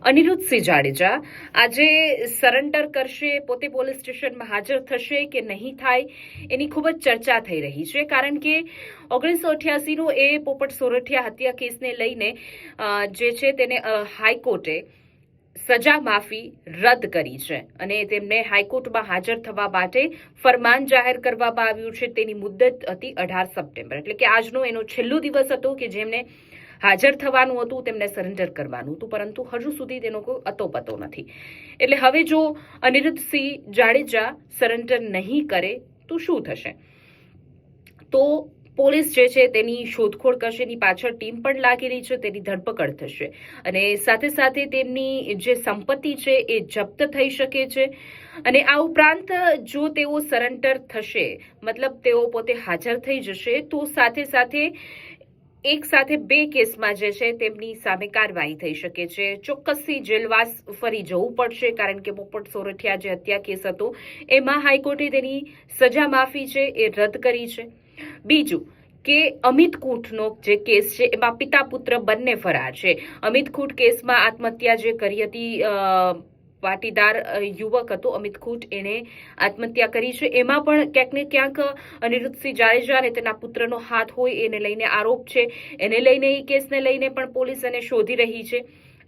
અનિરુદ્ધસિંહ જાડેજા આજે સરેન્ડર કરશે, પોતે પોલીસ સ્ટેશનમાં હાજર થશે કે નહીં થાય એની ખૂબ જ ચર્ચા થઈ રહી છે. કારણ કે 1988નો એ પોપટ સોરઠિયા હત્યા કેસને લઈને જે છે તેને હાઈકોર્ટે સજા માફી રદ કરી છે અને તેમને હાઈકોર્ટમાં હાજર થવા માટે ફરમાન જાહેર કરવામાં આવ્યું છે. તેની મુદત હતી 18 સપ્ટેમ્બર, એટલે કે આજનો એનો છેલ્લો દિવસ હતો કે જેમને હાજર થવાનું હતું, તેમને સરેન્ડર કરવાનું હતું, પરંતુ હજુ સુધી તેનો કોઈ અતોપતો નથી. એટલે હવે જો અનિરુદ્ધસિંહ જાડેજા સરેન્ડર નહીં કરે તો શું થશે? તો પોલીસ જે છે તેની શોધખોળ કરશે, એની પાછળ ટીમ પણ લાગી રહી છે, તેની ધરપકડ થશે અને સાથે સાથે તેમની જે સંપત્તિ છે એ જપ્ત થઈ શકે છે. અને આ ઉપરાંત જો તેઓ સરેન્ડર થશે, મતલબ તેઓ પોતે હાજર થઈ જશે, તો સાથે સાથે એક સાથે બે કેસમાં જે છે તેમની સામે કાર્યવાહી થઈ શકે છે. ચોક્કસથી જેલવાસ ફરી જવું પડશે, કારણ કે પોપટ સોરઠિયા જે હત્યા કેસ હતો એમાં હાઈકોર્ટે તેની સજા માફી છે એ રદ કરી છે. બીજું કે અમિત કૂટનો જે કેસ છે એમાં પિતા પુત્ર બંને ફરાર છે. અમિત કૂટ કેસમાં આત્મહત્યા જે કરી હતી, પાટીદાર યુવક હતો અમિત કૂટ, એને આત્મહત્યા કરી છે. એમાં પણ ક્યાંક ને ક્યાંક અનિરુદ્ધસિંહ જાડેજા અને તેના પુત્રનો હાથ હોય એને લઈને આરોપ છે. એને લઈને એ કેસને લઈને પણ પોલીસ એને શોધી રહી છે.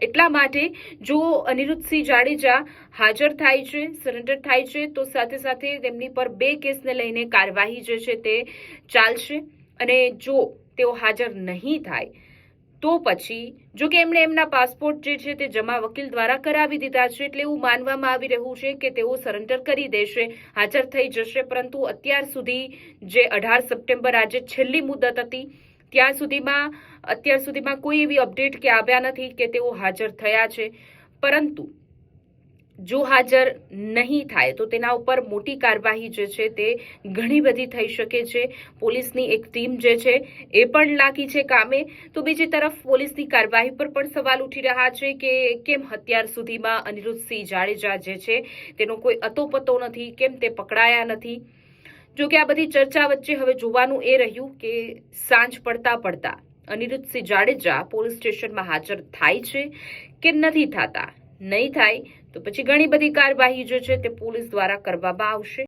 એટલા માટે જો અનિરુદ્ધસિંહ જાડેજા હાજર થાય છે, સરેન્ડર થાય છે, તો સાથે સાથે તેમની પર બે કેસને લઈને કાર્યવાહી જે છે તે ચાલશે. અને જો તેઓ હાજર નહીં થાય તો પછી, જો કે એમણે એમના પાસપોર્ટ જે છે તે જમા વકીલ દ્વારા કરાવી દીધા છે, એટલે એવું માનવામાં આવી રહ્યું છે કે તેઓ સરેન્ડર કરી દેશે, હાજર થઈ જશે. પરંતુ અત્યાર સુધી જે 18 સપ્ટેમ્બર આજે છેલ્લી મુદત હતી, અત્યાર સુધીમાં કોઈ એવી અપડેટ કે આવ્યા નથી કે તેઓ હાજર થયા છે. પરંતુ જો હાજર નહીં થાય તો તેના ઉપર મોટી કાર્યવાહી જે છે તે ઘણી બધી થઈ શકે છે. પોલીસની એક ટીમ જે છે એ પણ લાગી છે કામે. તો બીજી તરફ પોલીસની કાર્યવાહી પર પણ સવાલ ઉઠી રહ્યા છે કે કેમ અત્યાર સુધીમાં અનિરુદ્ધસિંહ જાડેજા જે છે તેનો કોઈ અતોપતો નથી, કેમ તે પકડાયા નથી. જો કે આ બધી ચર્ચા વચ્ચે હવે જોવાનું એ રહ્યું કે સાંજ પડતા અનિરુદ્ધસિંહ જાડેજા પોલીસ સ્ટેશનમાં હાજર થાય છે કે નથી થતા. નહીં થાય તો પછી ઘણી બધી કાર્યવાહી જે છે તે પોલીસ દ્વારા કરવામાં આવશે.